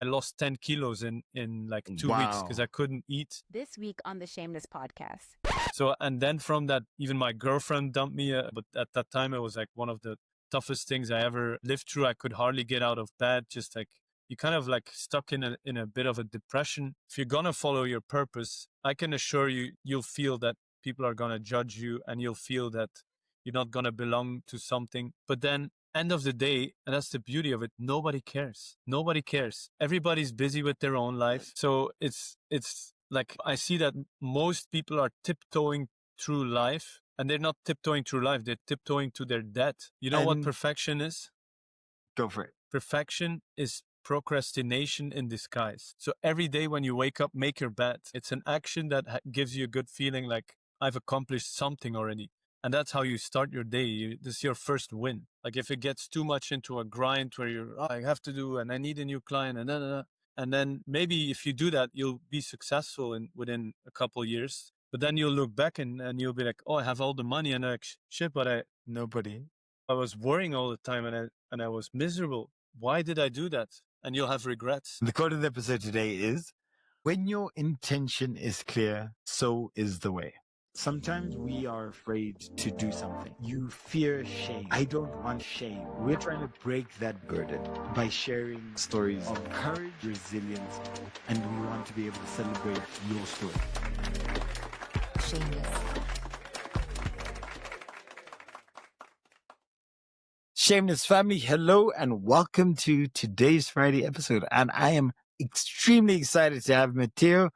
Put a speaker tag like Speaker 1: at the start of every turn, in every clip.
Speaker 1: I lost 10 kilos in like 2 weeks because I couldn't eat.
Speaker 2: This week on the Shameless Podcast.
Speaker 1: So, and then from that, even my girlfriend dumped me. But at that time, it was like one of the toughest things I ever lived through. I could hardly get out of bed. Just like you kind of like stuck in a bit of a depression. If you're going to follow your purpose, I can assure you, you'll feel that people are going to judge you and you'll feel that you're not going to belong to something. But then end of the day, and that's the beauty of it, nobody cares. Nobody cares. Everybody's busy with their own life. So it's like I see that most people are tiptoeing through life, and they're not tiptoeing through life, they're tiptoeing to their death. You know what perfection is?
Speaker 3: Go for it.
Speaker 1: Perfection is procrastination in disguise. So every day when you wake up, make your bed. It's an action that gives you a good feeling like I've accomplished something already. And that's how you start your day. This is your first win. Like if it gets too much into a grind where you're, I have to do, and I need a new client, and then maybe if you do that, you'll be successful within a couple of years. But then you'll look back and you'll be like, oh, I have all the money, and like, shit, but I was worrying all the time, and I was miserable. Why did I do that? And you'll have regrets.
Speaker 3: The quote of the episode today is, when your intention is clear, so is the way. Sometimes we are afraid to do something. You fear shame. I don't want shame. We're trying to break that burden by sharing stories of courage, resilience, and we want to be able to celebrate your story.
Speaker 2: Shameless.
Speaker 3: Shameless family, hello and welcome to today's Friday episode. And I am extremely excited to have Matthieu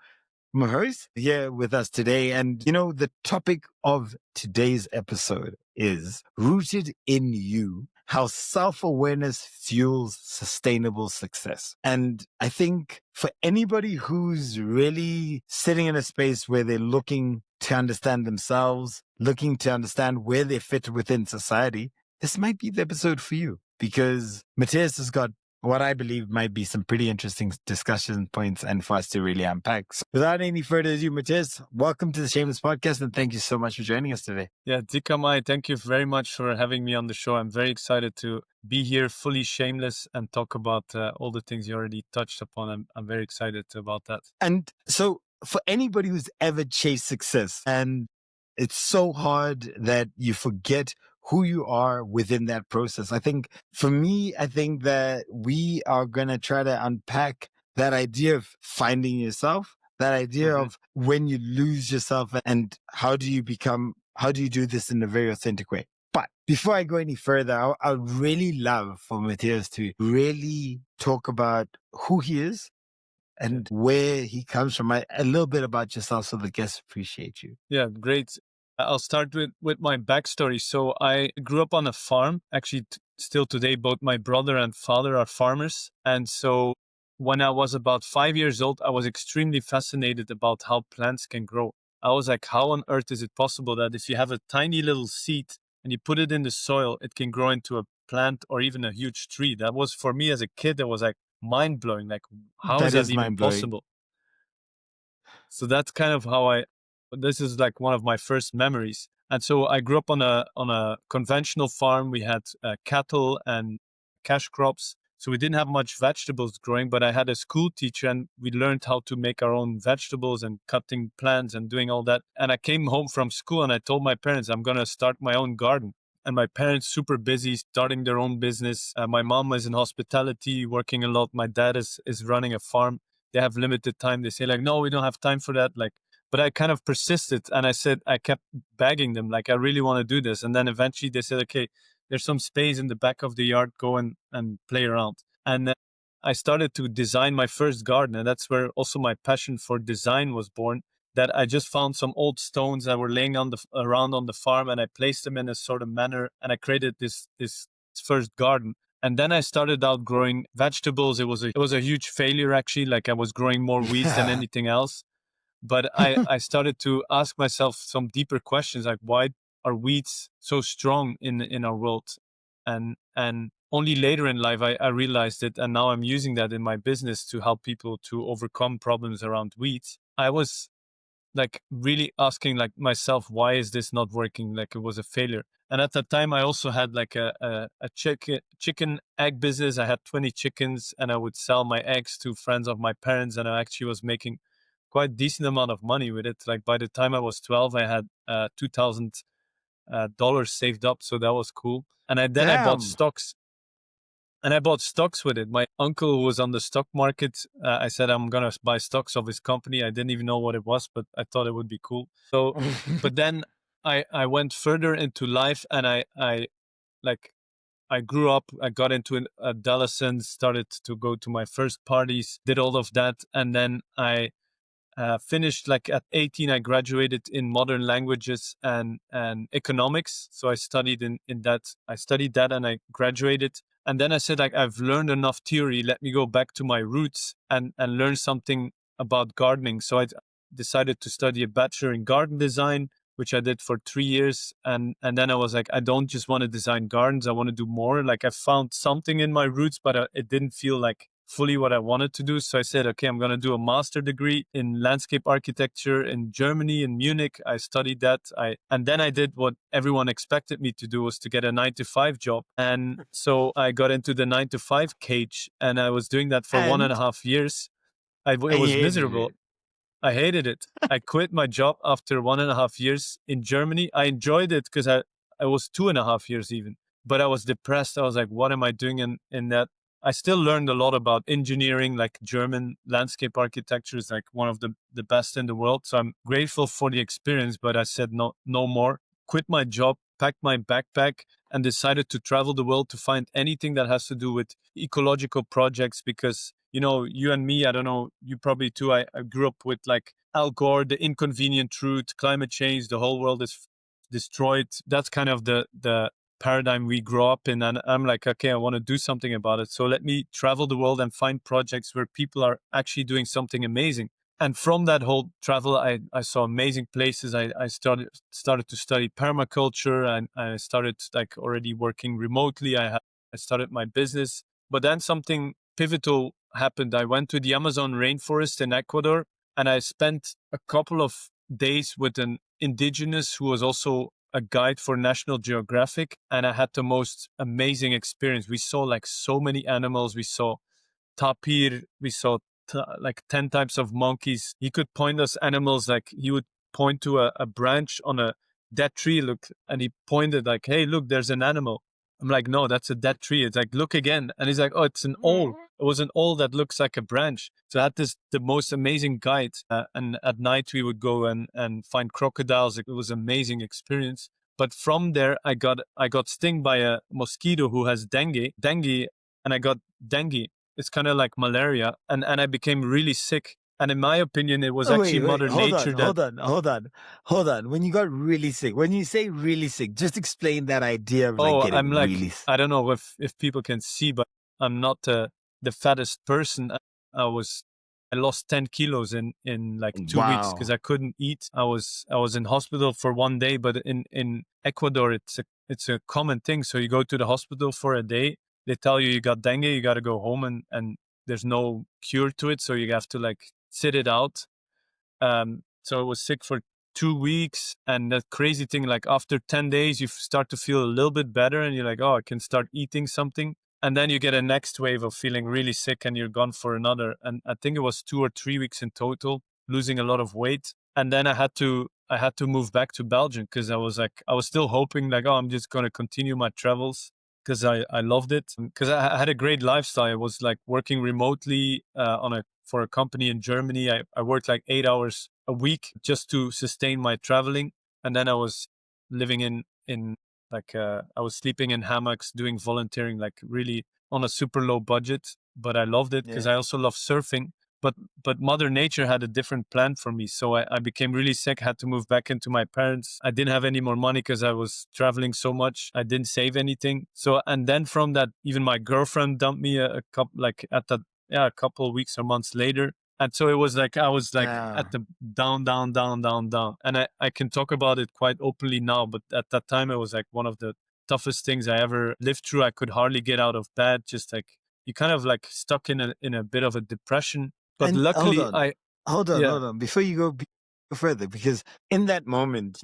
Speaker 3: Mehuys here with us today. And you know, the topic of today's episode is rooted in you, how self-awareness fuels sustainable success. And I think for anybody who's really sitting in a space where they're looking to understand themselves, looking to understand where they fit within society, this might be the episode for you, because Matthieu has got what I believe might be some pretty interesting discussion points and for us to really unpack. So without any further ado, Matthieu, welcome to the Shameless Podcast, and thank you so much for joining us today.
Speaker 1: Yeah, Dzikamai, thank you very much for having me on the show. I'm very excited to be here fully shameless and talk about all the things you already touched upon. I'm very excited about that.
Speaker 3: And so for anybody who's ever chased success, and it's so hard that you forget who you are within that process. I think for me, I think that we are going to try to unpack that idea of finding yourself, that idea of when you lose yourself, and how do you do this in a very authentic way. But before I go any further, I would really love for Matthieu to really talk about who he is and where he comes from. A little bit about yourself so the guests appreciate you.
Speaker 1: Yeah, great. I'll start with my backstory. So I grew up on a farm. Actually, still today, both my brother and father are farmers. And so when I was about 5 years old, I was extremely fascinated about how plants can grow. I was like, how on earth is it possible that if you have a tiny little seed and you put it in the soil, it can grow into a plant or even a huge tree? That was, for me as a kid, that was like mind blowing. Like, how is that even possible? So that's kind of how this is like one of my first memories. And so I grew up on a conventional farm. We had cattle and cash crops. So we didn't have much vegetables growing, but I had a school teacher and we learned how to make our own vegetables and cutting plants and doing all that. And I came home from school and I told my parents, I'm going to start my own garden. And my parents super busy starting their own business. My mom is in hospitality, working a lot. My dad is running a farm. They have limited time. They say like, no, we don't have time for that. Like, but I kind of persisted and I kept begging them, like, I really want to do this. And then eventually they said, okay, there's some space in the back of the yard, go and play around. And I started to design my first garden. And that's where also my passion for design was born, that I just found some old stones that were laying around on the farm and I placed them in a sort of manner and I created this first garden. And then I started out growing vegetables. It was a huge failure, actually. Like I was growing more weeds than anything else. But I started to ask myself some deeper questions, like why are weeds so strong in our world? And only later in life, I realized it. And now I'm using that in my business to help people to overcome problems around weeds. I was like really asking like myself, why is this not working? Like it was a failure. And at that time, I also had like a chicken egg business. I had 20 chickens, and I would sell my eggs to friends of my parents, and I actually was making quite decent amount of money with it. Like by the time I was 12, I had $2,000 saved up, so that was cool. And then I bought
Speaker 3: Damn.
Speaker 1: stocks. And I bought stocks with it. My uncle who was on the stock market, I said, I'm going to buy stocks of his company. I didn't even know what it was, but I thought it would be cool. So, but then I went further into life, and I grew up, I got into an adolescence, started to go to my first parties, did all of that. And then I finished like at 18, I graduated in modern languages and economics. So I studied in that. I studied that and I graduated. And then I said, like, I've learned enough theory. Let me go back to my roots and learn something about gardening. So I decided to study a bachelor in garden design, which I did for 3 years. And then I was like, I don't just want to design gardens. I want to do more. Like I found something in my roots, but it didn't feel like fully what I wanted to do. So I said, okay, I'm going to do a master degree in landscape architecture in Germany, in Munich. I studied that. And then I did what everyone expected me to do, was to get a 9-to-5 job. And so I got into the 9-to-5 cage, and I was doing that for
Speaker 3: And
Speaker 1: 1.5 years. It
Speaker 3: I
Speaker 1: was
Speaker 3: hated
Speaker 1: miserable.
Speaker 3: it.
Speaker 1: I hated it. I quit my job after 1.5 years in Germany. I enjoyed it because I was 2.5 years even, but I was depressed. I was like, what am I doing in that? I still learned a lot about engineering, like German landscape architecture is like one of the best in the world. So I'm grateful for the experience, but I said, no more. Quit my job, packed my backpack, and decided to travel the world to find anything that has to do with ecological projects. Because, you and me, I don't know, you probably too, I grew up with like Al Gore, The Inconvenient Truth, climate change, the whole world is destroyed. That's kind of the paradigm we grow up in. And I'm like, okay, I want to do something about it. So let me travel the world and find projects where people are actually doing something amazing. And from that whole travel, I saw amazing places. I started to study permaculture, and I started like already working remotely. I started my business, but then something pivotal happened. I went to the Amazon rainforest in Ecuador, and I spent a couple of days with an indigenous who was also a guide for National Geographic, and I had the most amazing experience. We saw like so many animals. We saw tapir, we saw like 10 types of monkeys. He could point us animals, like he would point to a branch on a dead tree, look, and he pointed like, hey, look, there's an animal. I'm like, no, that's a dead tree. It's like, look again. And he's like, oh, it's an owl. It was an owl that looks like a branch. So I had the most amazing guide. And at night we would go and find crocodiles. It was an amazing experience. But from there, I got stung by a mosquito who has dengue, and I got dengue. It's kind of like malaria. And I became really sick. And in my opinion, it was
Speaker 3: Oh,
Speaker 1: actually
Speaker 3: wait,
Speaker 1: Mother
Speaker 3: hold
Speaker 1: Nature that.
Speaker 3: hold on. When you got really sick, when you say really sick, just explain that idea of like
Speaker 1: Oh,
Speaker 3: getting
Speaker 1: I'm
Speaker 3: really
Speaker 1: like, I don't know if people can see, but I'm not the fattest person. I lost 10 kilos in like 2 weeks because
Speaker 3: Wow.
Speaker 1: I couldn't eat. I was in hospital for one day, but in Ecuador, it's a common thing. So you go to the hospital for a day, they tell you got dengue, you got to go home, and there's no cure to it. So you have to like sit it out. So I was sick for 2 weeks, and that crazy thing, like after 10 days, you start to feel a little bit better, and you're like, oh, I can start eating something. And then you get a next wave of feeling really sick, and you're gone for another. And I think it was 2 or 3 weeks in total, losing a lot of weight. And then I had to move back to Belgium because I was still hoping like, oh, I'm just going to continue my travels because I loved it. Because I had a great lifestyle. I was like working remotely for a company in Germany. I worked like 8 hours a week just to sustain my traveling. And then I was living in like I was sleeping in hammocks, doing volunteering, like really on a super low budget. But I loved it because
Speaker 3: Yeah.
Speaker 1: I also love surfing. But Mother Nature had a different plan for me. So I became really sick, had to move back into my parents. I didn't have any more money because I was traveling so much. I didn't save anything. So, and then from that, even my girlfriend dumped me a couple, like at that, yeah, a couple of weeks or months later. And so it was like, I was like
Speaker 3: Yeah.
Speaker 1: at the down. And I can talk about it quite openly now, but at that time, it was like one of the toughest things I ever lived through. I could hardly get out of bed, just like, you kind of like stuck in a bit of a depression. But
Speaker 3: And
Speaker 1: luckily, yeah.
Speaker 3: hold on. Before you go further, because in that moment,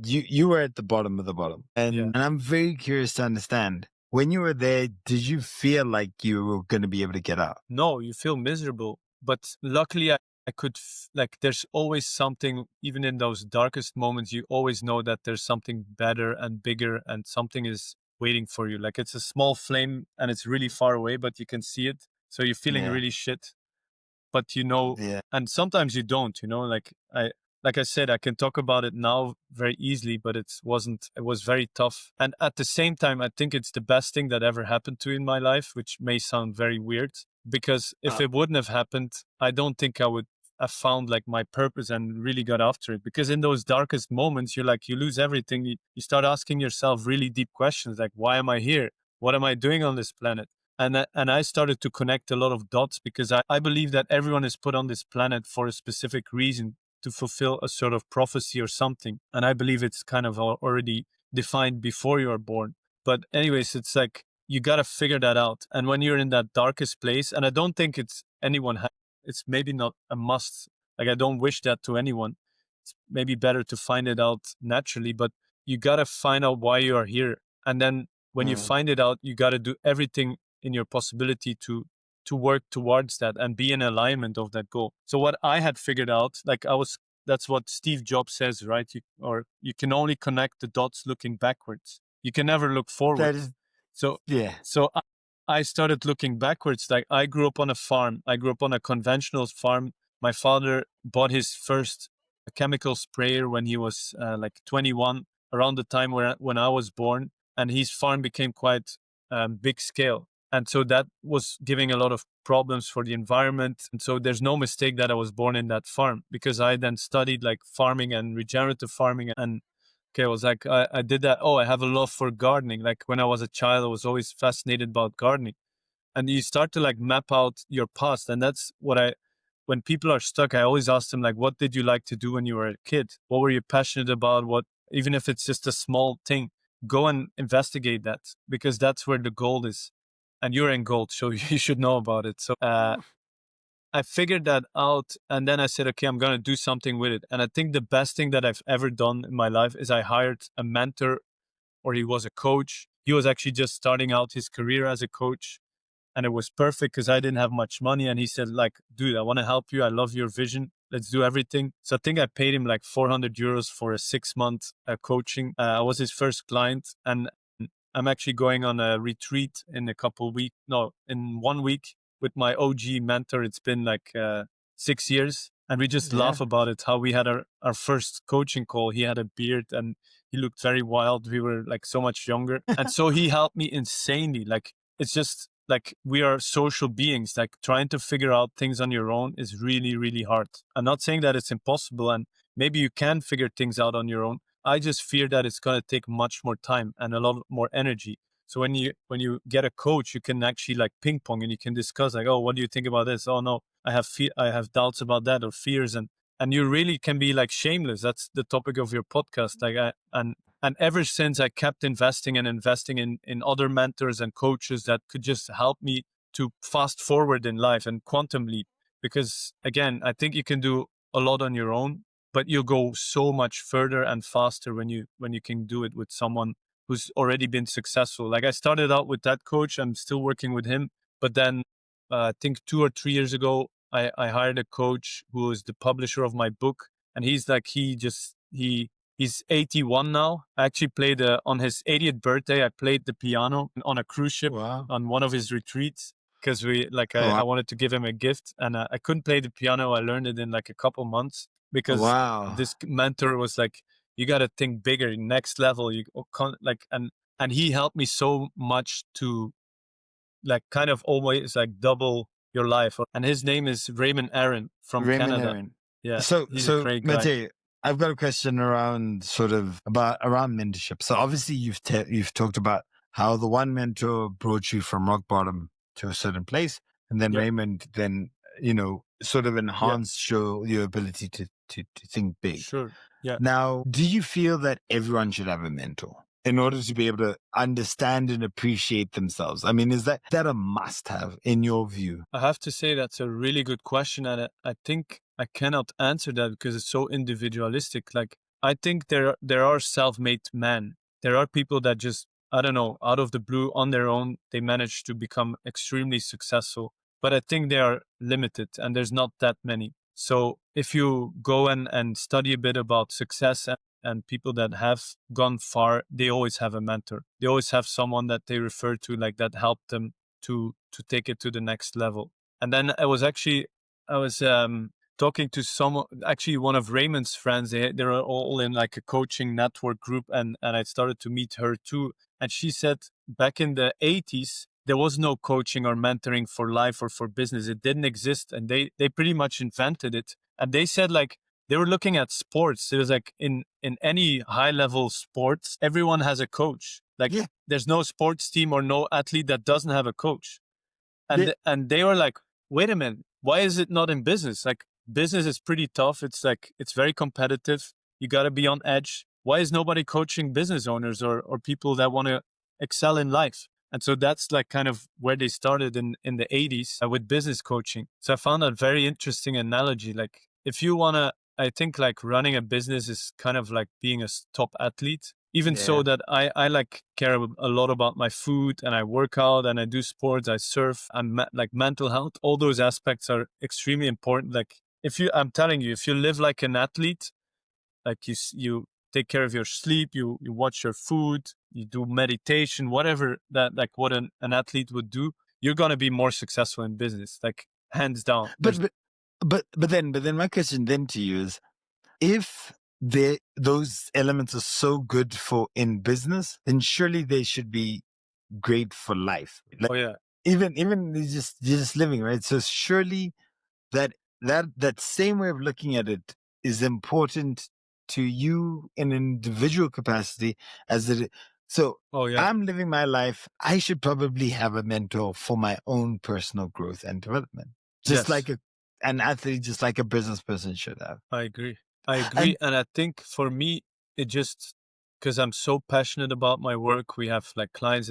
Speaker 3: you were at the bottom of the bottom.
Speaker 1: Yeah.
Speaker 3: And I'm very curious to understand, when you were there, did you feel like you were going to be able to get out?
Speaker 1: No, you feel miserable. But luckily, I could, like, there's always something, even in those darkest moments, you always know that there's something better and bigger and something is waiting for you. Like, it's a small flame and it's really far away, but you can see it. So you're feeling
Speaker 3: Yeah.
Speaker 1: really shit. But you know,
Speaker 3: Yeah.
Speaker 1: and sometimes you don't, you know, like I said, I can talk about it now very easily, but it was very tough. And at the same time, I think it's the best thing that ever happened to me in my life, which may sound very weird, because if it wouldn't have happened, I don't think I would have found like my purpose and really got after it. Because in those darkest moments, you lose everything. You start asking yourself really deep questions like, why am I here? What am I doing on this planet? And I started to connect a lot of dots because I believe that everyone is put on this planet for a specific reason, to fulfill a sort of prophecy or something. And I believe it's kind of already defined before you are born. But anyways, it's like you got to figure that out. And when you're in that darkest place, and I don't think it's it's maybe not a must. Like, I don't wish that to anyone. It's maybe better to find it out naturally, but you got to find out why you are here. And then when you find it out, you got to do everything in your possibility to work towards that and be in alignment of that goal. So what I had figured out, that's what Steve Jobs says, right? You can only connect the dots looking backwards. You can never look forward.
Speaker 3: That is,
Speaker 1: So,
Speaker 3: yeah.
Speaker 1: so I started looking backwards. Like, I grew up on a farm. I grew up on a conventional farm. My father bought his first chemical sprayer when he was like 21, around the time when I was born. And his farm became quite big scale. And so that was giving a lot of problems for the environment. And so there's no mistake that I was born in that farm, because I then studied like farming and regenerative farming. And okay, I was like, I did that. Oh, I have a love for gardening. Like, when I was a child, I was always fascinated about gardening. And you start to like map out your past. And that's when people are stuck, I always ask them, like, what did you like to do when you were a kid? What were you passionate about? Even if it's just a small thing, go and investigate that, because that's where the gold is. And you're in gold, so you should know about it. So I figured that out, and then I said, okay, I'm going to do something with it. And I think the best thing that I've ever done in my life is I hired a mentor, or he was a coach. He was actually just starting out his career as a coach. And it was perfect because I didn't have much money. And he said, like, dude, I want to help you. I love your vision. Let's do everything. So I think I paid him like 400 euros for a 6-month coaching. I was his first client. And I'm actually going on a retreat in in 1 week with my OG mentor. It's been like 6 years. And we just laugh about it, how we had our first coaching call. He had a beard and he looked very wild. We were like so much younger. And so he helped me insanely. Like, it's just like, we are social beings. Like, trying to figure out things on your own is really, really hard. I'm not saying that it's impossible, and maybe you can figure things out on your own. I just fear that it's going to take much more time and a lot more energy. So when you get a coach, you can actually like ping pong, and you can discuss like, oh, what do you think about this? Oh no, I have doubts about that, or fears, and you really can be like shameless. That's the topic of your podcast. And ever since, I kept investing in other mentors and coaches that could just help me to fast forward in life and quantum leap. Because again, I think you can do a lot on your own, but you'll go so much further and faster when you can do it with someone who's already been successful. Like, I started out with that coach. I'm still working with him. But then I think 2 or 3 years ago, I hired a coach who is the publisher of my book. And he's like, he's 81 now. I actually played on his 80th birthday. I played the piano on a cruise ship on one of his retreats, because I wanted to give him a gift, and I couldn't play the piano. I learned it in like a couple months, because this mentor was like, you got to think bigger, next level. And he helped me so much to like kind of always like double your life. And his name is Raymond from Canada.
Speaker 3: Aaron.
Speaker 1: Yeah.
Speaker 3: So
Speaker 1: he's a great guy.
Speaker 3: Matthieu, I've got a question around around mentorship. So obviously you've talked about how the one mentor brought you from rock bottom to a certain place, and then Raymond then, sort of enhanced your ability to think big.
Speaker 1: Sure. Yeah.
Speaker 3: Now, do you feel that everyone should have a mentor in order to be able to understand and appreciate themselves? I mean, is that a must-have in your view?
Speaker 1: I have to say that's a really good question, and I think I cannot answer that because it's so individualistic. Like, I think there are self-made men. There are people that just, I don't know, out of the blue on their own, they manage to become extremely successful. But I think they are limited and there's not that many. So if you go and study a bit about success and people that have gone far, they always have a mentor. They always have someone that they refer to, like that helped them to take it to the next level. And then I was talking to actually one of Raymond's friends. They're all in like a coaching network group, and I started to meet her too. And she said back in the 80s, there was no coaching or mentoring for life or for business. It didn't exist, and they pretty much invented it. And they said like they were looking at sports. It was like in any high level sports, everyone has a coach. Like
Speaker 3: Yeah.
Speaker 1: there's no sports team or no athlete that doesn't have a coach.
Speaker 3: Yeah.
Speaker 1: And they were like, wait a minute, why is it not in business? Like business is pretty tough. It's like, it's very competitive. You got to be on edge. Why is nobody coaching business owners or people that want to excel in life? And so that's like kind of where they started in the 80s with business coaching. So I found that very interesting analogy. Like if you want to, I think like running a business is kind of like being a top athlete. Even so
Speaker 3: Yeah.
Speaker 1: that I like care a lot about my food and I work out and I do sports, I surf, like mental health. All those aspects are extremely important. Like I'm telling you, if you live like an athlete, like you take care of your sleep, you watch your food, you do meditation, whatever that like what an athlete would do, you're gonna be more successful in business, like hands down.
Speaker 3: But then my question then to you is, if those elements are so good for in business, then surely they should be great for life. Like
Speaker 1: Oh yeah,
Speaker 3: even you're just living, right? So surely that same way of looking at it is important to you in an individual capacity as it. So
Speaker 1: oh yeah,
Speaker 3: I'm living my life. I should probably have a mentor for my own personal growth and development, just
Speaker 1: yes.
Speaker 3: like an athlete, just like a business person should have.
Speaker 1: I agree. I agree.
Speaker 3: And
Speaker 1: And I think for me, it just, because I'm so passionate about my work, we have like clients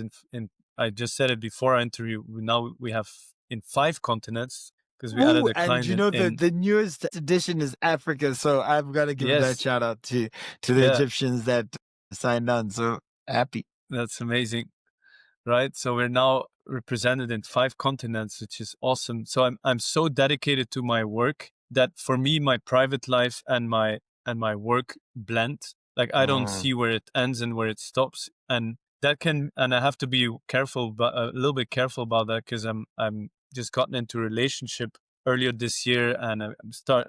Speaker 1: I just said it before our interview, now we have in 5 continents because we added
Speaker 3: ooh,
Speaker 1: a
Speaker 3: and
Speaker 1: client
Speaker 3: you know
Speaker 1: in
Speaker 3: the newest edition is Africa, so I've got to give that
Speaker 1: yes.
Speaker 3: shout out to the
Speaker 1: Yeah,
Speaker 3: Egyptians that signed on. So happy.
Speaker 1: that's amazing. Right. So we're now represented in 5 continents, which is awesome. So I'm so dedicated to my work that for me, my private life and my work blend. Like I don't
Speaker 3: Mm,
Speaker 1: see where it ends and where it stops. And I have to be careful, but a little bit careful about that because I'm just gotten into a relationship earlier this year and I'm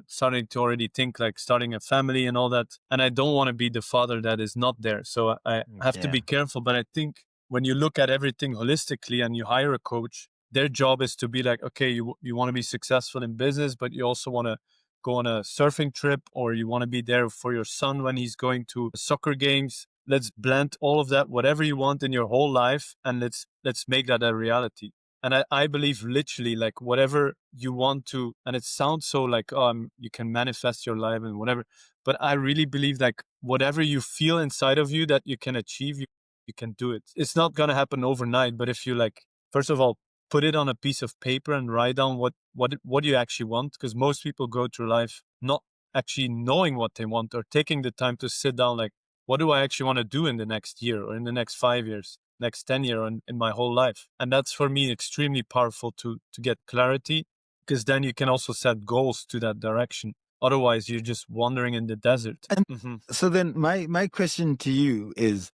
Speaker 1: starting to already think like starting a family and all that. And I don't want to be the father that is not there. So I have to
Speaker 3: yeah.
Speaker 1: be careful. But I think when you look at everything holistically and you hire a coach, their job is to be like, okay, you want to be successful in business, but you also want to go on a surfing trip or you want to be there for your son when he's going to soccer games. Let's blend all of that, whatever you want in your whole life, and let's make that a reality. And I believe literally like whatever you want to, and it sounds so like, you can manifest your life and whatever, but I really believe like whatever you feel inside of you that you can achieve, you can do it. It's not going to happen overnight, but if you like, first of all, put it on a piece of paper and write down what you actually want, because most people go through life not actually knowing what they want or taking the time to sit down like, what do I actually want to do in the next year or in the next 5 years, next 10 years, or in my whole life? And that's for me extremely powerful to get clarity, because then you can also set goals to that direction. Otherwise, you're just wandering in the desert.
Speaker 3: And
Speaker 1: Mm-hmm.
Speaker 3: so then my question to you is,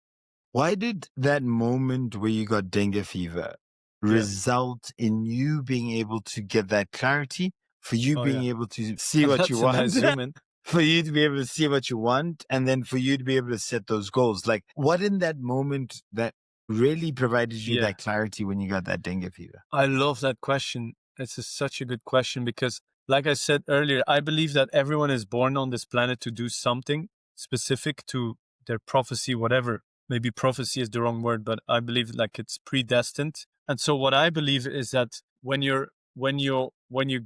Speaker 3: why did that moment where you got dengue fever
Speaker 1: Yeah.
Speaker 3: result in you being able to get that clarity, for you
Speaker 1: Oh,
Speaker 3: being
Speaker 1: yeah.
Speaker 3: able to see what you
Speaker 1: That's a nice
Speaker 3: want,
Speaker 1: zoom in.
Speaker 3: for you to be able to see what you want, and then for you to be able to set those goals? Like, what in that moment that really provided you
Speaker 1: Yeah.
Speaker 3: that clarity when you got that dengue fever?
Speaker 1: I love that question. Such a good question because, like I said earlier, I believe that everyone is born on this planet to do something specific to their prophecy, whatever. Maybe prophecy is the wrong word, but I believe like it's predestined. And so what I believe is that when you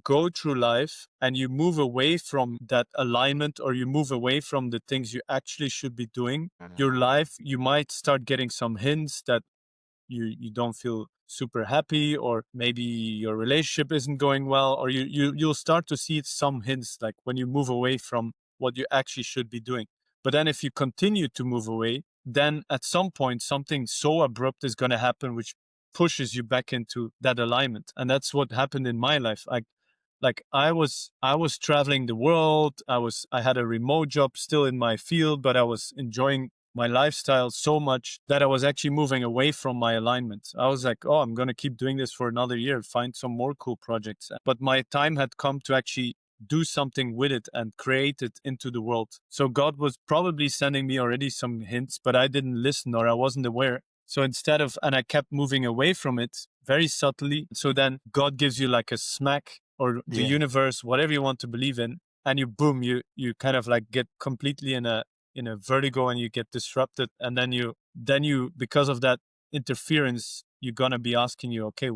Speaker 1: go through life and you move away from that alignment or you move away from the things you actually should be doing, your life, you might start getting some hints that you don't feel super happy, or maybe your relationship isn't going well, or you'll start to see some hints like when you move away from what you actually should be doing. But then if you continue to move away, then at some point, something so abrupt is going to happen, which pushes you back into that alignment. And that's what happened in my life. I was traveling the world. I had a remote job still in my field, but I was enjoying my lifestyle so much that I was actually moving away from my alignment. I was like, oh, I'm going to keep doing this for another year, find some more cool projects. But my time had come to actually do something with it and create it into the world. So God was probably sending me already some hints, but I didn't listen or I wasn't aware. So and I kept moving away from it very subtly. So then God gives you like a smack, or the universe, whatever you want to believe in, and you kind of like get completely in a vertigo and you get disrupted. And then you because of that interference, you're gonna be asking you, okay,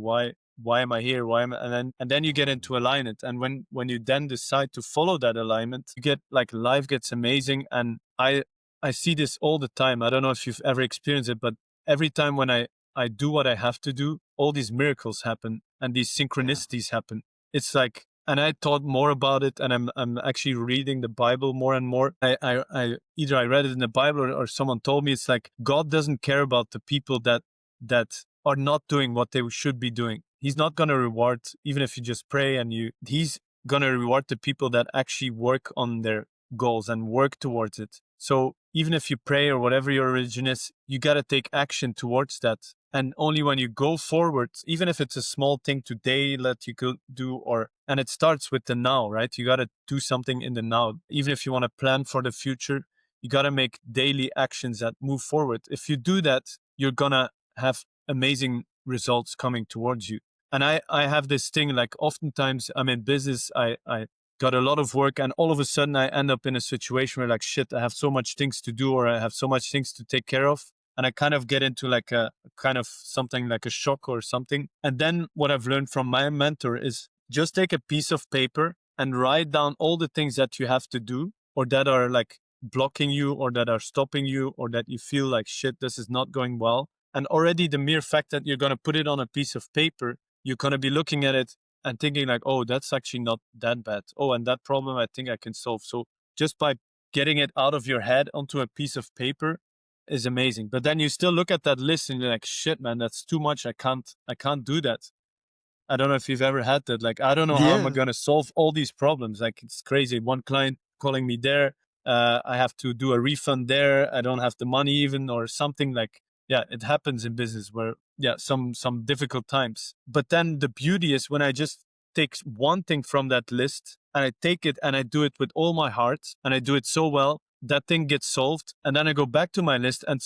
Speaker 1: why am I here? Why am I? And then you get into alignment. And when you then decide to follow that alignment, you get like life gets amazing. And I see this all the time. I don't know if you've ever experienced it, but every time when I do what I have to do, all these miracles happen and these synchronicities happen. It's like, and I thought more about it, and I'm actually reading the Bible more and more. I either I read it in the Bible or someone told me, it's like God doesn't care about the people that are not doing what they should be doing. He's not going to reward, even if you just pray he's going to reward the people that actually work on their goals and work towards it. So even if you pray or whatever your religion is, you got to take action towards that. And only when you go forward, even if it's a small thing today that you could do, and it starts with the now, right? You got to do something in the now. Even if you want to plan for the future, you got to make daily actions that move forward. If you do that, you're going to have amazing results coming towards you. And I have this thing, like oftentimes I'm in business, I got a lot of work, and all of a sudden I end up in a situation where like, shit, I have so much things to do, or I have so much things to take care of. And I kind of get into like a kind of something like a shock or something. And then what I've learned from my mentor is just take a piece of paper and write down all the things that you have to do, or that are like blocking you, or that are stopping you, or that you feel like, shit, this is not going well. And already the mere fact that you're going to put it on a piece of paper, you're going to be looking at it and thinking like, oh, that's actually not that bad. Oh, and that problem I think I can solve. So just by getting it out of your head onto a piece of paper is amazing. But then you still look at that list and you're like, shit, man, that's too much. I can't do that. I don't know if you've ever had that. Like, I don't know how am I going to solve all these problems. Like, it's crazy. One client calling me there. I have to do a refund there. I don't have the money even, or something like, yeah, it happens in business where, some difficult times. But then the beauty is when I just take one thing from that list and I take it and I do it with all my heart and I do it so well, that thing gets solved. And then I go back to my list, and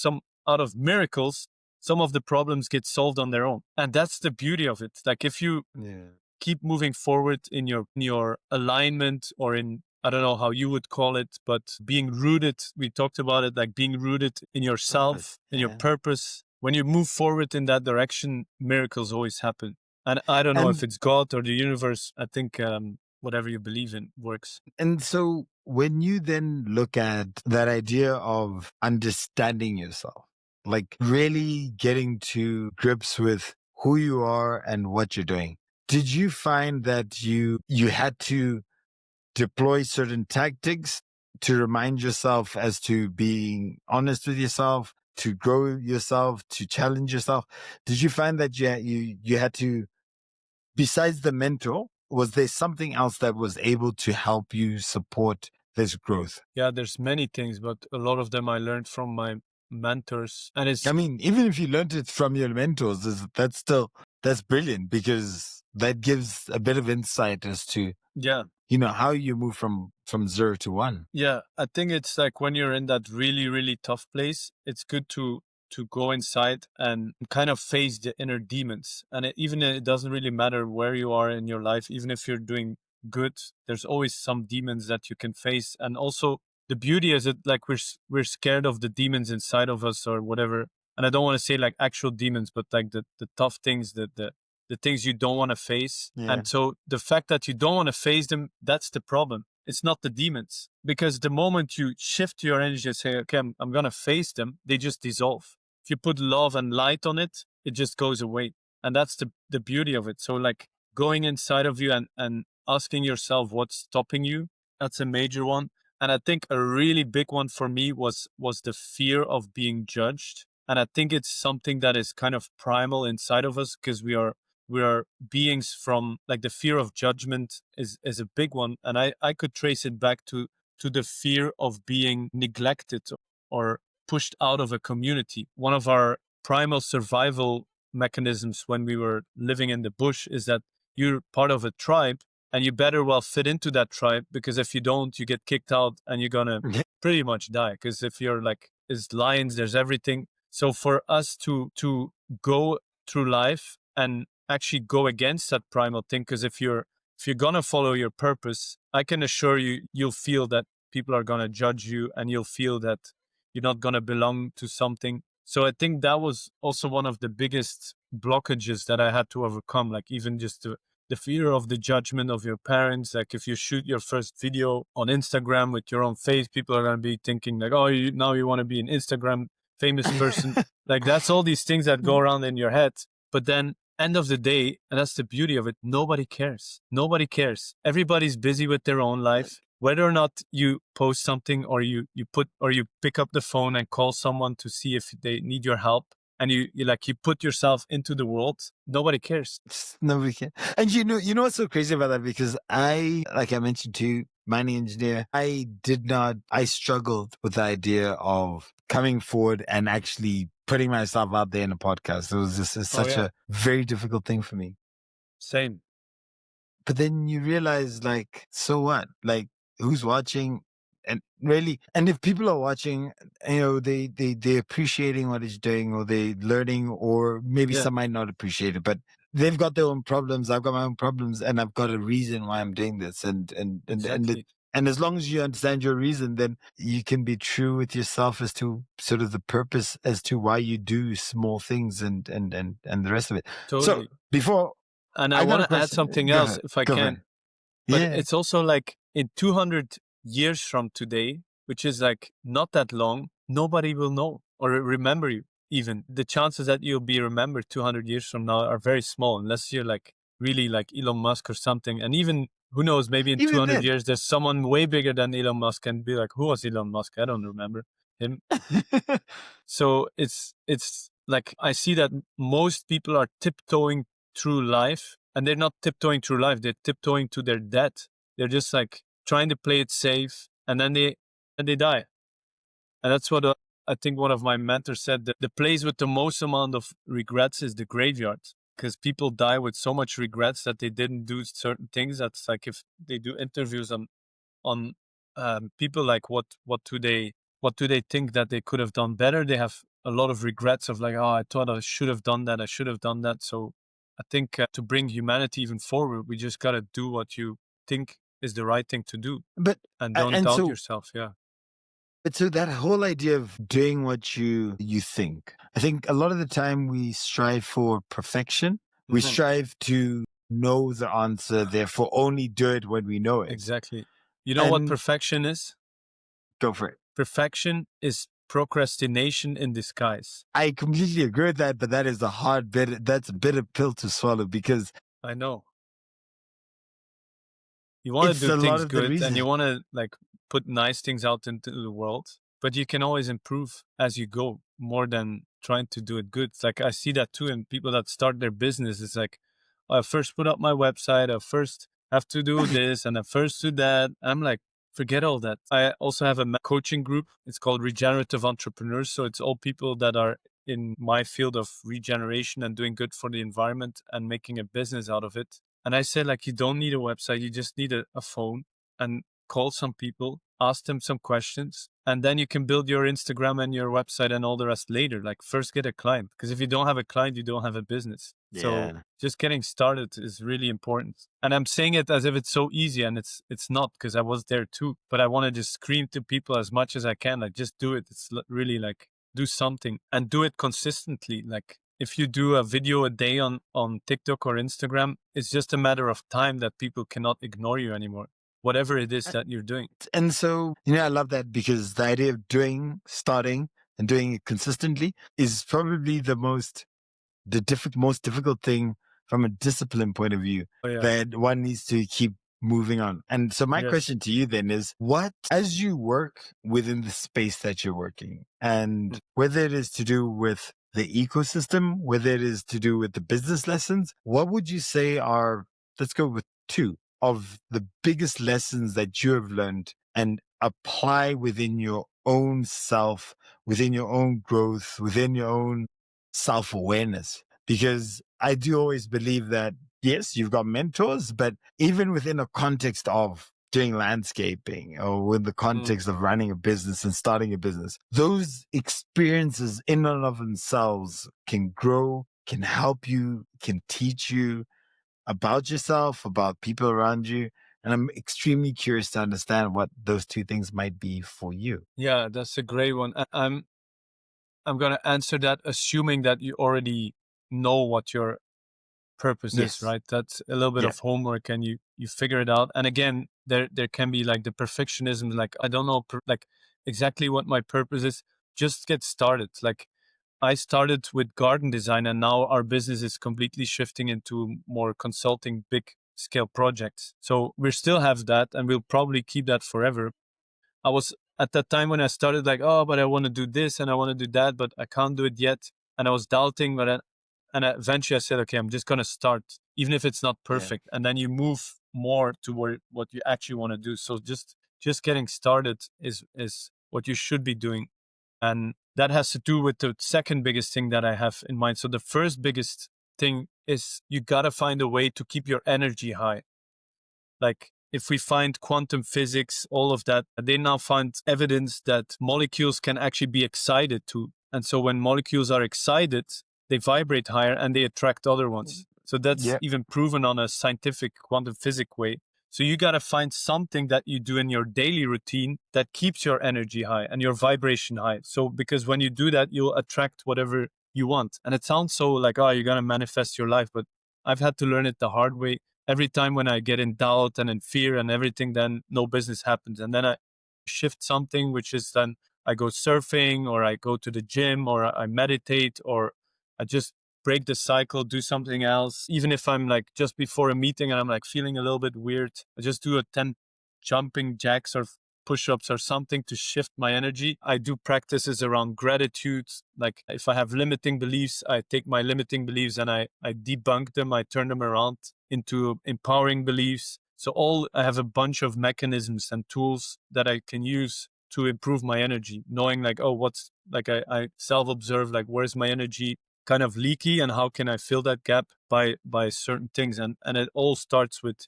Speaker 1: out of miracles, some of the problems get solved on their own. And that's the beauty of it. Like if you keep moving forward in your alignment, or in, I don't know how you would call it, but being rooted, we talked about it, like being rooted in yourself, in your purpose. When you move forward in that direction, miracles always happen. And I don't know if it's God or the universe. I think whatever you believe in works.
Speaker 3: And so when you then look at that idea of understanding yourself, like really getting to grips with who you are and what you're doing, did you find that you had to deploy certain tactics to remind yourself as to being honest with yourself, to grow yourself, to challenge yourself? Did you find that you had to, besides the mentor, was there something else that was able to help you support this growth?
Speaker 1: Yeah, there's many things, but a lot of them I learned from my mentors. And
Speaker 3: I mean, even if you learned it from your mentors, that's brilliant, because that gives a bit of insight as to how you move from 0 to 1.
Speaker 1: Yeah, I think it's like when you're in that really, really tough place, it's good to go inside and kind of face the inner demons. And it doesn't really matter where you are in your life, even if you're doing good, there's always some demons that you can face. And also the beauty is that like we're scared of the demons inside of us or whatever. And I don't want to say like actual demons, but like the tough things, the things you don't want to face. And so the fact that you don't want to face them, that's the problem. It's not the demons. Because the moment you shift your energy and say, okay, I'm going to face them, they just dissolve. If you put love and light on it, it just goes away. And that's the beauty of it. So like going inside of you and asking yourself what's stopping you, that's a major one. And I think a really big one for me was the fear of being judged. And I think it's something that is kind of primal inside of us, because we are beings from, like, the fear of judgment is a big one. And I could trace it back to the fear of being neglected or pushed out of a community. One of our primal survival mechanisms when we were living in the bush is that you're part of a tribe and you better well fit into that tribe, because if you don't, you get kicked out and you're gonna pretty much die. Because if you're like, there's lions, there's everything. So for us to go through life and actually go against that primal thing, because if you're gonna follow your purpose, I can assure you, you'll feel that people are gonna judge you, and you'll feel that you're not gonna belong to something. So I think that was also one of the biggest blockages that I had to overcome. Like, even just the fear of the judgment of your parents. Like, if you shoot your first video on Instagram with your own face, people are going to be thinking like, oh, now you want to be an Instagram famous person. Like, that's all these things that go around in your head. But then end of the day, and that's the beauty of it, nobody cares. Nobody cares. Everybody's busy with their own life. Whether or not you post something, or you pick up the phone and call someone to see if they need your help, and you put yourself into the world, nobody cares.
Speaker 3: Nobody can. And you know what's so crazy about that? Because like I mentioned to you, mining engineer, I struggled with the idea of coming forward and actually putting myself out there in a podcast. It was just such a very difficult thing for me.
Speaker 1: Same.
Speaker 3: But then you realize, like, so what? Like, who's watching? And really, and if people are watching, they're appreciating what it's doing, or they're learning, or maybe some might not appreciate it, but they've got their own problems. I've got my own problems, and I've got a reason why I'm doing this.
Speaker 1: Exactly.
Speaker 3: And as long as you understand your reason, then you can be true with yourself as to sort of the purpose as to why you do small things and the rest of it.
Speaker 1: Totally.
Speaker 3: So before,
Speaker 1: and I want to add something else, if I can. But it's also like, in 200 years from today, which is like not that long, nobody will know or remember you. Even the chances that you'll be remembered 200 years from now are very small, unless you're like really like Elon Musk or something. And even, who knows, maybe in 200 years there's someone way bigger than Elon Musk, and be like, who was Elon Musk? I don't remember him. So it's like, I see that most people are tiptoeing through life, and they're not tiptoeing through life, they're tiptoeing to their death. They're just like trying to play it safe, and then they die. And that's what I think one of my mentors said, that the place with the most amount of regrets is the graveyard, because people die with so much regrets that they didn't do certain things. That's like, if they do interviews on people, like, what do they think that they could have done better? They have a lot of regrets of like, oh, I thought I should have done that. So I think to bring humanity even forward, we just got to do what you think is the right thing to do.
Speaker 3: But
Speaker 1: and don't doubt yourself. Yeah.
Speaker 3: But so that whole idea of doing what you think, I think a lot of the time we strive for perfection. We strive to know the answer, therefore only do it when we know it.
Speaker 1: Exactly. You know what perfection is?
Speaker 3: Go for it.
Speaker 1: Perfection is procrastination in disguise.
Speaker 3: I completely agree with that, but that is a hard bit. That's a bitter pill to swallow, because
Speaker 1: I know. You want to do things good, and you want to like put nice things out into the world, but you can always improve as you go, more than trying to do it good. It's like, I see that too in people that start their business. It's like, I first put up my website, I first have to do this, and I first do that. I'm like, forget all that. I also have a coaching group. It's called Regenerative Entrepreneurs. So it's all people that are in my field of regeneration and doing good for the environment and making a business out of it. And I say, like, you don't need a website. You just need a phone, and call some people, ask them some questions, and then you can build your Instagram and your website and all the rest later. Like, first get a client, because if you don't have a client, you don't have a business. Yeah. So just getting started is really important. And I'm saying it as if it's so easy, and it's not, because I was there too. But I want to just scream to people as much as I can, like, just do it. It's really like, do something, and do it consistently. Like, if you do a video a day on TikTok or Instagram, it's just a matter of time that people cannot ignore you anymore, whatever it is that you're doing.
Speaker 3: And so, I love that, because the idea of starting and doing it consistently is probably the most difficult thing from a discipline point of view, that one needs to keep moving on. And so my
Speaker 1: Yes.
Speaker 3: question to you then is, as you work within the space that you're working, and whether it is to do with the ecosystem, whether it is to do with the business lessons, what would you say are, let's go with two of the biggest lessons that you have learned and apply within your own self, within your own growth, within your own self-awareness? Because I do always believe that, yes, you've got mentors, but even within a context of doing landscaping or with the context of running a business and starting a business, those experiences in and of themselves can grow, can help you, can teach you about yourself, about people around you. And I'm extremely curious to understand what those two things might be for you.
Speaker 1: Yeah, that's a great one. I'm going to answer that assuming that you already know what your purpose
Speaker 3: Yes.
Speaker 1: is, right? That's a little bit
Speaker 3: Yeah.
Speaker 1: of homework and you figure it out. And again, there can be like the perfectionism, like I don't know like exactly what my purpose is. Just get started. Like I started with garden design and now our business is completely shifting into more consulting, big scale projects. So we still have that and we'll probably keep that forever. I was at that time when I started like, oh, but I want to do this and I want to do that, but I can't do it yet. And I was doubting, eventually I said, okay, I'm just going to start, even if it's not perfect. And then you move more toward what you actually want to do. So just getting started is what you should be doing. And that has to do with the second biggest thing that I have in mind. So the first biggest thing is you got to find a way to keep your energy high. Like if we find quantum physics, all of that, they now find evidence that molecules can actually be excited too. And so when molecules are excited, they vibrate higher and they attract other ones. So that's even proven on a scientific quantum physics way. So you got to find something that you do in your daily routine that keeps your energy high and your vibration high. So because when you do that, you'll attract whatever you want. And it sounds so like, oh, you're going to manifest your life. But I've had to learn it the hard way. Every time when I get in doubt and in fear and everything, then no business happens. And then I shift something, which is then I go surfing or I go to the gym or I meditate or I just break the cycle, do something else. Even if I'm like just before a meeting and I'm like feeling a little bit weird, I just do a 10 jumping jacks or push-ups or something to shift my energy. I do practices around gratitude. Like if I have limiting beliefs, I take my limiting beliefs and I debunk them. I turn them around into empowering beliefs. So I have a bunch of mechanisms and tools that I can use to improve my energy, knowing like, oh, what's like I self-observe, like where's my energy kind of leaky and how can I fill that gap by certain things. And it all starts with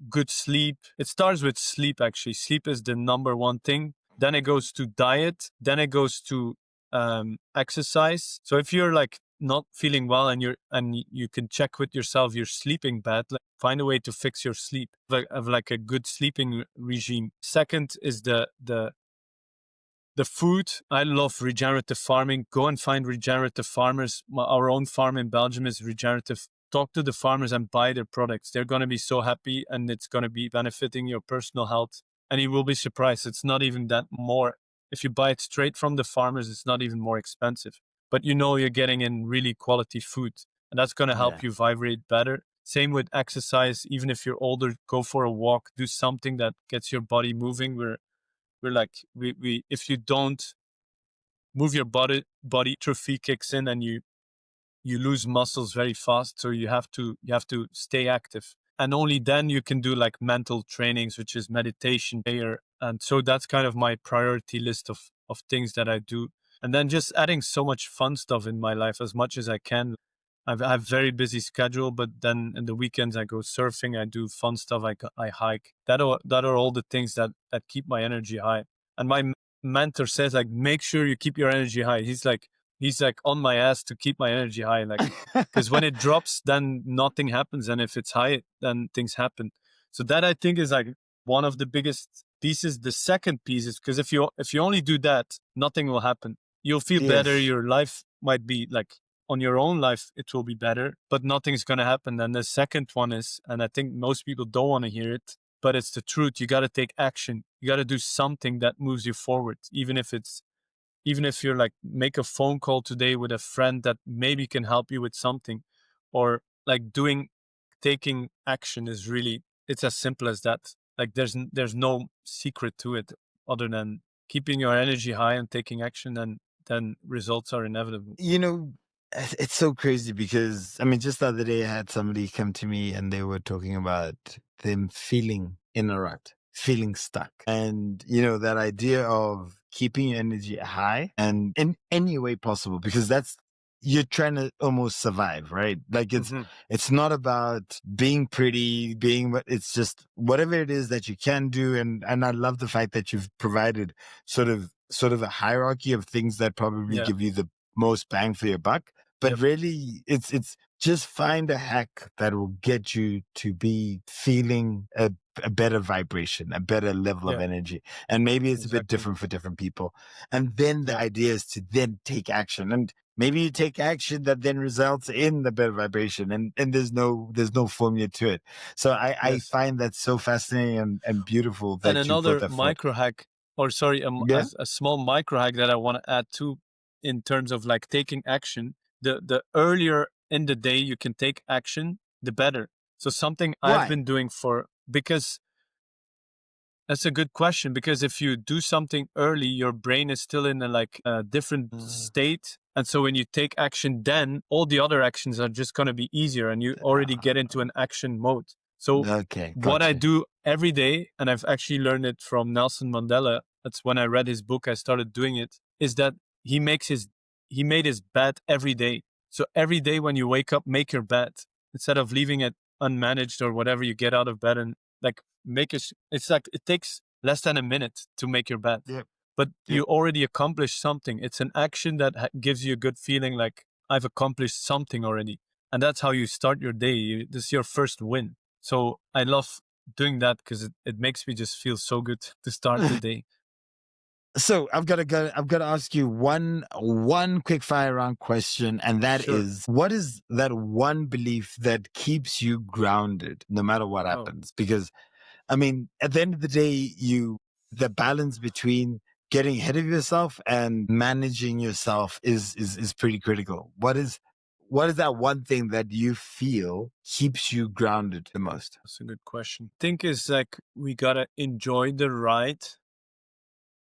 Speaker 1: good sleep. It starts with sleep, actually. Sleep is the number one thing. Then it goes to diet. Then it goes to exercise. So if you're like not feeling well and you can check with yourself, you're sleeping bad, like find a way to fix your sleep. Have like a good sleeping regime. Second is the food. I love regenerative farming. Go and find regenerative farmers. Our own farm in Belgium is regenerative. Talk to the farmers and buy their products. They're going to be so happy and it's going to be benefiting your personal health. And you will be surprised. It's not even that more. If you buy it straight from the farmers, it's not even more expensive. But you know you're getting in really quality food. And that's going to help you vibrate better. Same with exercise. Even if you're older, go for a walk. Do something that gets your body moving. We're like, if you don't move your body atrophy kicks in and you lose muscles very fast. So you have to stay active. And only then you can do like mental trainings, which is meditation, prayer. And so that's kind of my priority list of things that I do. And then just adding so much fun stuff in my life as much as I can. I have very busy schedule, but then in the weekends I go surfing, I do fun stuff, I hike. That are all the things that keep my energy high. And my mentor says like, make sure you keep your energy high. He's like on my ass to keep my energy high, like because when it drops, then nothing happens, and if it's high, then things happen. So that I think is like one of the biggest pieces. The second piece is because if you only do that, nothing will happen. You'll feel better. Your life might be like on your own life, it will be better, but nothing's going to happen. And the second one is, and I think most people don't want to hear it, but it's the truth. You got to take action. You got to do something that moves you forward, even if you're like, make a phone call today with a friend that maybe can help you with something, or like taking action is really it's as simple as that. Like there's no secret to it other than keeping your energy high and taking action, and then results are inevitable.
Speaker 3: It's so crazy because, I mean, just the other day I had somebody come to me and they were talking about them feeling in a rut, feeling stuck. And, that idea of keeping your energy high and in any way possible, because you're trying to almost survive, right? Like it's not about being pretty, it's just whatever it is that you can do. And I love the fact that you've provided sort of a hierarchy of things that probably
Speaker 1: Yeah.
Speaker 3: give you the most bang for your buck. But
Speaker 1: Yep.
Speaker 3: really, it's just find a hack that will get you to be feeling a better vibration, a better level of
Speaker 1: Yeah.
Speaker 3: energy. And maybe it's a bit
Speaker 1: Exactly.
Speaker 3: different for different people. And then the
Speaker 1: Yeah.
Speaker 3: idea is to then take action. And maybe you take action that then results in the better vibration. And there's no formula to it. So I
Speaker 1: Yes.
Speaker 3: find that so fascinating and beautiful that
Speaker 1: And
Speaker 3: you put
Speaker 1: another
Speaker 3: that forward.
Speaker 1: micro hack, or sorry,
Speaker 3: Yeah.
Speaker 1: a small micro hack that I want to add too, in terms of like taking action. The earlier in the day you can take action, the better. So something I've
Speaker 3: Why?
Speaker 1: been doing because that's a good question, because if you do something early, your brain is still in a different state. And so when you take action, then all the other actions are just going to be easier and you already get into an action mode. So
Speaker 3: Okay,
Speaker 1: what I
Speaker 3: gotcha.
Speaker 1: do every day, and I've actually learned it from Nelson Mandela, that's when I read his book, I started doing it, is that he made his bed every day. So every day when you wake up, make your bed instead of leaving it unmanaged or whatever. You get out of bed and like it's like it takes less than a minute to make your bed,
Speaker 3: Yep.
Speaker 1: but
Speaker 3: Yep.
Speaker 1: you already accomplished something. It's an action that gives you a good feeling, like I've accomplished something already. And that's how you start your day. This is your first win. So I love doing that because it makes me just feel so good to start the day.
Speaker 3: So I've got to ask you one quick fire round question, and that
Speaker 1: Sure.
Speaker 3: is, what is that one belief that keeps you grounded no matter what
Speaker 1: Oh.
Speaker 3: happens? Because I mean, at the end of the day, the balance between getting ahead of yourself and managing yourself is pretty critical. What is that one thing that you feel keeps you grounded the most?
Speaker 1: That's a good question. I think is like we gotta enjoy the ride.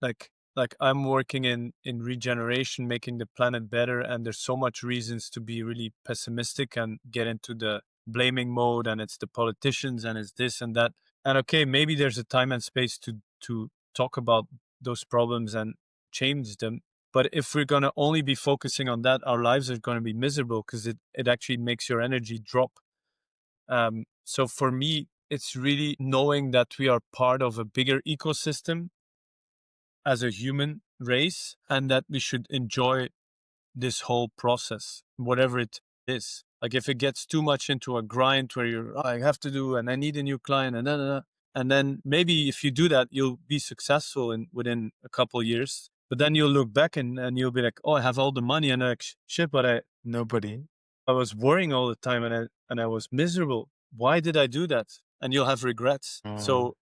Speaker 1: Like I'm working in regeneration, making the planet better, and there's so much reasons to be really pessimistic and get into the blaming mode, and it's the politicians and it's this and that. And okay, maybe there's a time and space to talk about those problems and change them. But if we're gonna only be focusing on that, our lives are gonna be miserable because it actually makes your energy drop. So for me, it's really knowing that we are part of a bigger ecosystem as a human race, and that we should enjoy this whole process, whatever it is. Like if it gets too much into a grind where you're, "Oh, I have to do, and I need a new client, and then maybe if you do that, you'll be successful within a couple years. But then you'll look back and you'll be like, oh, I have all the money, and like shit, but
Speaker 3: Nobody.
Speaker 1: I was worrying all the time, and I was miserable. Why did I do that? And you'll have regrets. So,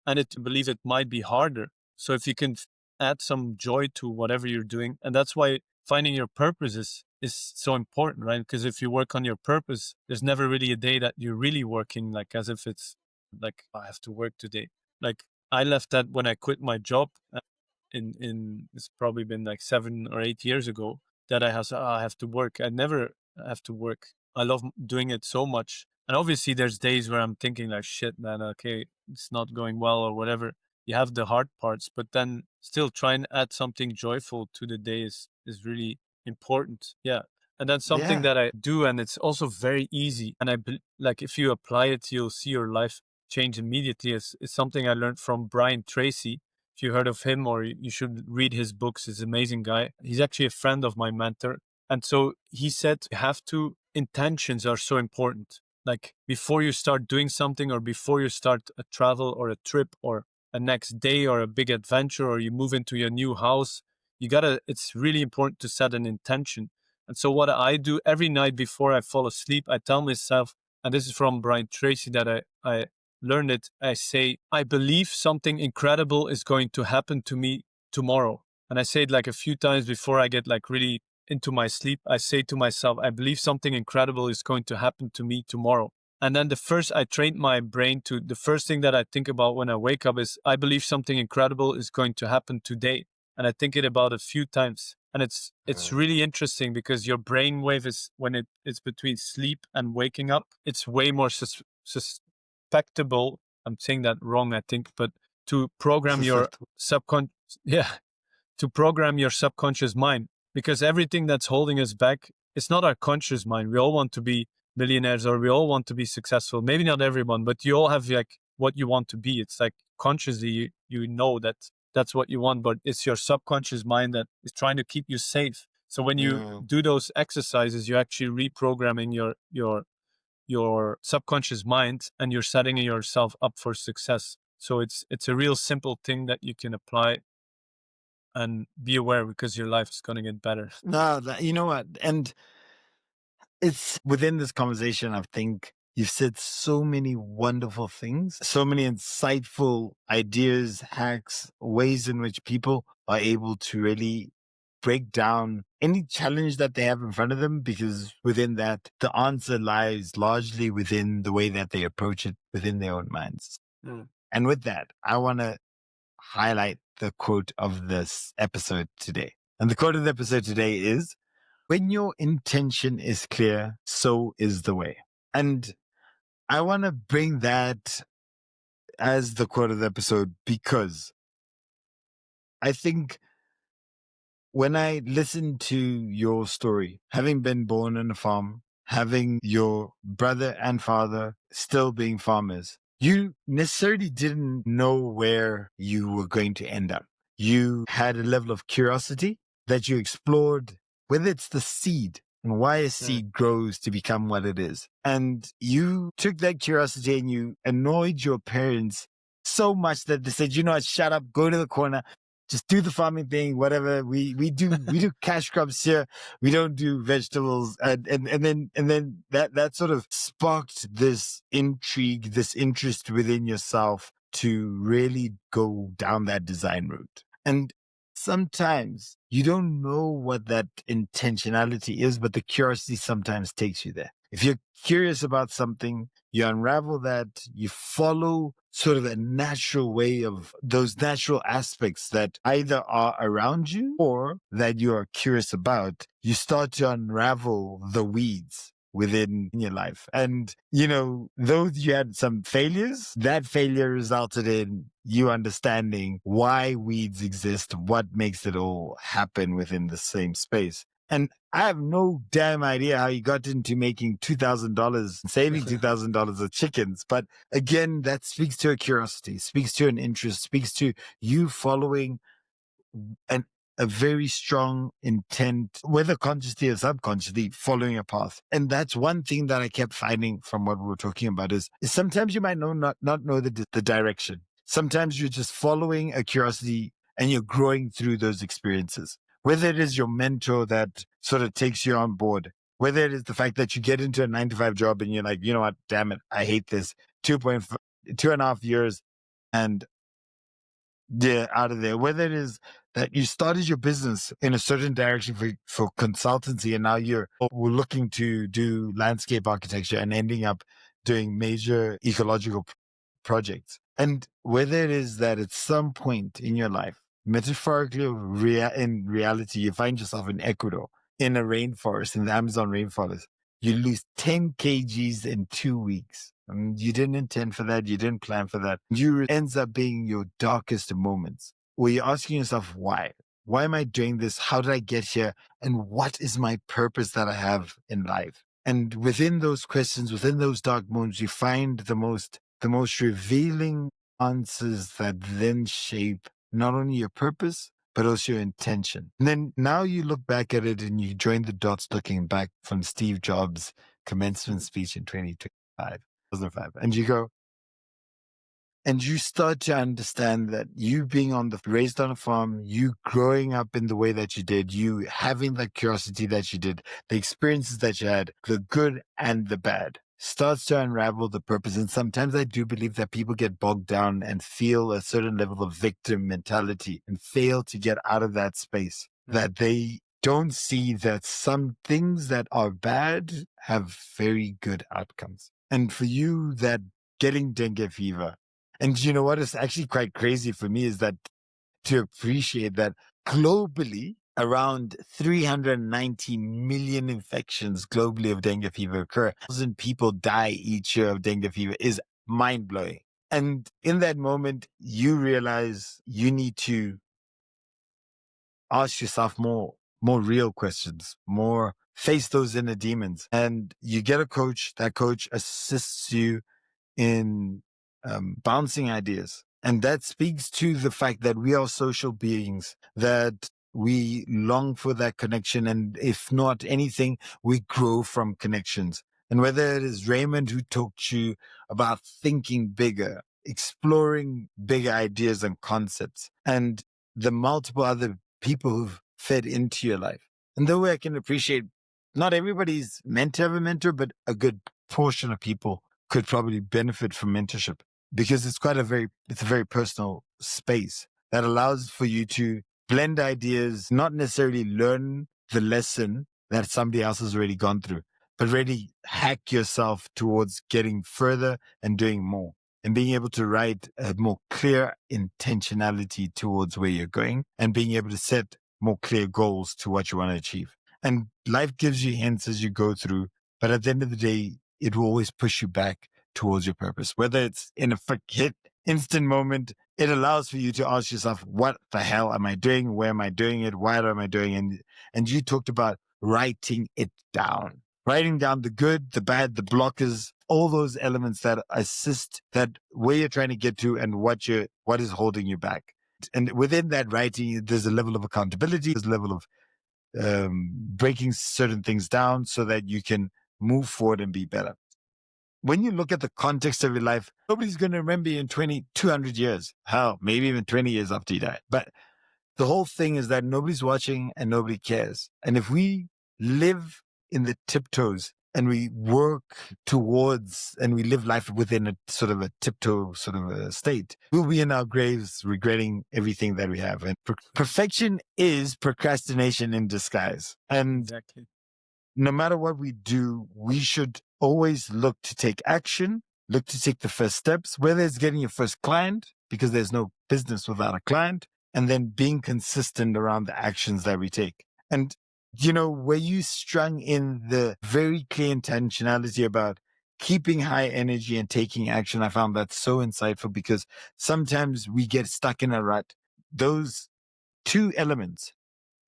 Speaker 1: and I believe it might be harder. So if you can add some joy to whatever you're doing, and that's why finding your purpose is so important, right? Because if you work on your purpose, there's never really a day that you're really working like as if it's like, I have to work today. Like I left that when I quit my job in it's probably been like 7 or 8 years ago, that I have to work. I never have to work. I love doing it so much. And obviously there's days where I'm thinking like, shit, man, okay, it's not going well or whatever. You have the hard parts, but then still try and add something joyful to the day is really important. Yeah. And that's something
Speaker 3: Yeah.
Speaker 1: that I do, and it's also very easy. And like if you apply it, you'll see your life change immediately. It's something I learned from Brian Tracy. If you heard of him, or you should read his books, he's an amazing guy. He's actually a friend of my mentor. And so he said, intentions are so important. Like before you start doing something, or before you start a travel or a trip or a next day or a big adventure, or you move into your new house, it's really important to set an intention. And so what I do every night before I fall asleep, I tell myself, and this is from Brian Tracy that I learned it, I say, I believe something incredible is going to happen to me tomorrow. And I say it like a few times before I get like really into my sleep. I say to myself, I believe something incredible is going to happen to me tomorrow. And then I trained my brain to, the first thing that I think about when I wake up is, I believe something incredible is going to happen today. And I think it about a few times. And it's really interesting because your brain wave is, when it's between sleep and waking up, it's way more susceptible. I'm saying that wrong, I think, but to program your to program your subconscious mind, because everything that's holding us back, it's not our conscious mind. We all want to be millionaires, or we all want to be successful. Maybe not everyone, but you all have like what you want to be. It's like consciously you know that that's what you want, but it's your subconscious mind that is trying to keep you safe. So when you do those exercises, you're actually reprogramming your subconscious mind, and you're setting yourself up for success. So it's a real simple thing that you can apply and be aware, because your life is going to get better.
Speaker 3: No, you know what? And it's within this conversation, I think you've said so many wonderful things, so many insightful ideas, hacks, ways in which people are able to really break down any challenge that they have in front of them, because within that, the answer lies largely within the way that they approach it within their own minds. And with that, I want to highlight the quote of this episode today. And the quote of the episode today is, "When your intention is clear, so is the way." And I want to bring that as the quote of the episode, because I think when I listen to your story, having been born on a farm, having your brother and father still being farmers, you necessarily didn't know where you were going to end up. You had a level of curiosity that you explored, whether it's the seed and why a seed grows to become what it is. And you took that curiosity and you annoyed your parents so much that they said, you know what, shut up, go to the corner, just do the farming thing, whatever. We do cash crops here. We don't do vegetables. And then that sort of sparked this intrigue, this interest within yourself to really go down that design route. And sometimes you don't know what that intentionality is, but the curiosity sometimes takes you there. If you're curious about something, you unravel that, you follow sort of a natural way of those natural aspects that either are around you or that you are curious about. You start to unravel the weeds within your life. And, you know, though you had some failures, that failure resulted in you understanding why weeds exist, what makes it all happen within the same space. And I have no damn idea how you got into making $2,000, saving $2,000 of chickens. But again, that speaks to a curiosity, speaks to an interest, speaks to you following a very strong intent, whether consciously or subconsciously, following a path. And that's one thing that I kept finding from what we were talking about is sometimes you might not know the direction. Sometimes you're just following a curiosity and you're growing through those experiences. Whether it is your mentor that sort of takes you on board, whether it is the fact that you get into a 9-to-5 job and you're like, you know what, damn it, I hate this. 2.5 years and they're out of there. Whether it is that you started your business in a certain direction for consultancy and now we're looking to do landscape architecture and ending up doing major ecological projects. And whether it is that at some point in your life, metaphorically or in reality, you find yourself in Ecuador, in a rainforest, in the Amazon rainforest, you lose 10 kgs in 2 weeks. You didn't intend for that. You didn't plan for that. Ends up being your darkest moments where you're asking yourself, why? Why am I doing this? How did I get here? And what is my purpose that I have in life? And within those questions, within those dark moments, you find the most revealing answers that then shape not only your purpose, but also your intention. And then now you look back at it and you join the dots looking back from Steve Jobs' commencement speech in 2005, and you go, and you start to understand that you being raised on a farm, you growing up in the way that you did, you having the curiosity that you did, the experiences that you had, the good and the bad, starts to unravel the purpose. And sometimes I do believe that people get bogged down and feel a certain level of victim mentality and fail to get out of that space, that they don't see that some things that are bad have very good outcomes. And for you, that getting dengue fever, and you know what is actually quite crazy for me is that to appreciate that globally, around 390 million infections globally of dengue fever occur. 1,000 people die each year of dengue fever is mind blowing. And in that moment, you realize you need to ask yourself more real questions, more face those inner demons. And you get a coach. That coach assists you in bouncing ideas. And that speaks to the fact that we are social beings, that we long for that connection. And if not anything, we grow from connections. And whether it is Raymond who talked to you about thinking bigger, exploring bigger ideas and concepts, and the multiple other people who've fed into your life. And the way I can appreciate not everybody's meant to have a mentor, but a good portion of people could probably benefit from mentorship because it's a very personal space that allows for you to blend ideas, not necessarily learn the lesson that somebody else has already gone through, but really hack yourself towards getting further and doing more and being able to write a more clear intentionality towards where you're going and being able to set more clear goals to what you want to achieve. And life gives you hints as you go through, but at the end of the day, it will always push you back towards your purpose. Whether it's in a hit instant moment, it allows for you to ask yourself, what the hell am I doing? Where am I doing it? Why am I doing it? And you talked about writing it down, writing down the good, the bad, the blockers, all those elements that assist that where you're trying to get to and what is holding you back. And within that writing, there's a level of accountability, there's a level of breaking certain things down so that you can move forward and be better. When you look at the context of your life, nobody's going to remember you in 200 years. Hell, maybe even 20 years after you die. But the whole thing is that nobody's watching and nobody cares. And if we live in the tiptoes and we work towards and we live life within a sort of a tiptoe sort of a state, we'll be in our graves regretting everything that we have. And perfection is procrastination in disguise. And
Speaker 1: Exactly.
Speaker 3: no matter what we do, we should always look to take action, look to take the first steps, whether it's getting your first client, because there's no business without a client, and then being consistent around the actions that we take. And, where you strung in the very clear intentionality about keeping high energy and taking action, I found that so insightful because sometimes we get stuck in a rut. Those two elements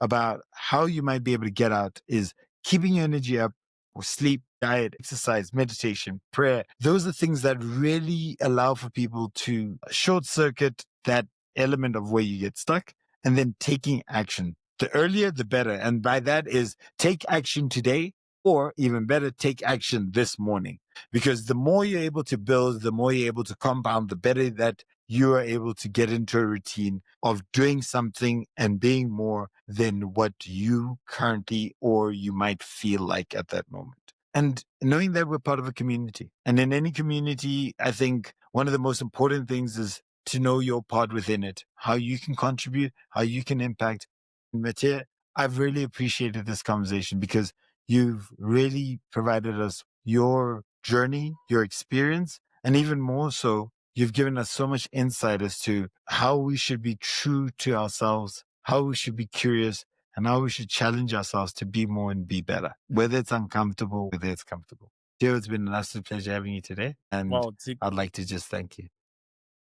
Speaker 3: about how you might be able to get out is keeping your energy up, or sleep, diet, exercise, meditation, prayer. Those are things that really allow for people to short circuit that element of where you get stuck and then taking action. The earlier, the better. And by that is take action today, or even better, take action this morning. Because the more you're able to build, the more you're able to compound, the better that you are able to get into a routine of doing something and being more than what you currently or you might feel like at that moment. And knowing that we're part of a community. And in any community, I think one of the most important things is to know your part within it, how you can contribute, how you can impact. Matthieu, I've really appreciated this conversation because you've really provided us your journey, your experience, and even more so, you've given us so much insight as to how we should be true to ourselves, how we should be curious, and how we should challenge ourselves to be more and be better, whether it's uncomfortable, whether it's comfortable. Theo, it's been an absolute pleasure having you today, and
Speaker 1: Well,
Speaker 3: I'd like to just thank you.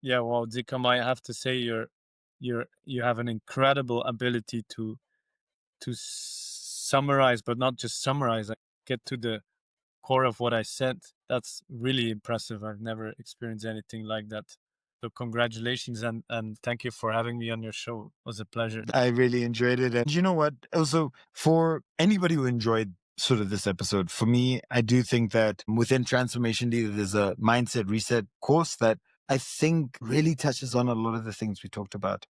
Speaker 1: yeah, well, Dzikamai, I have to say you have an incredible ability to summarize, but not just summarize, like get to the core of what I said. That's really impressive. I've never experienced anything like that. So congratulations and thank you for having me on your show. It was a pleasure.
Speaker 3: I really enjoyed it. And you know what? Also, for anybody who enjoyed sort of this episode, for me, I do think that within Transformation Leader, there's a mindset reset course that I think really touches on a lot of the things we talked about.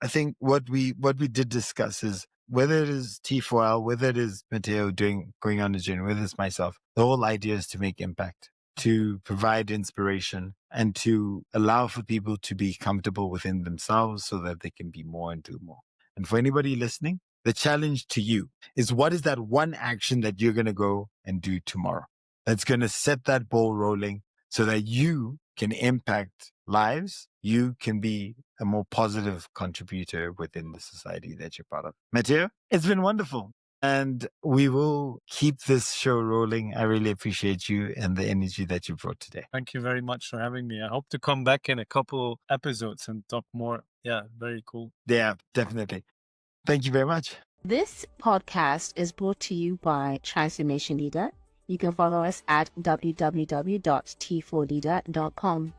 Speaker 3: I think what we did discuss is whether it is T4L, whether it is Matthieu going on the journey, whether it's myself, the whole idea is to make impact, to provide inspiration, and to allow for people to be comfortable within themselves so that they can be more and do more. And for anybody listening, the challenge to you is what is that one action that you're going to go and do tomorrow? that's going to set that ball rolling so that you can impact lives. You can be a more positive contributor within the society that you're part of. Matthieu, it's been wonderful. And we will keep this show rolling. I really appreciate you and the energy that you brought today.
Speaker 1: Thank you very much for having me. I hope to come back in a couple episodes and talk more. Yeah, very cool.
Speaker 3: Yeah, definitely. Thank you very much.
Speaker 2: This podcast is brought to you by Transformation Leader. You can follow us at www.t4leader.com.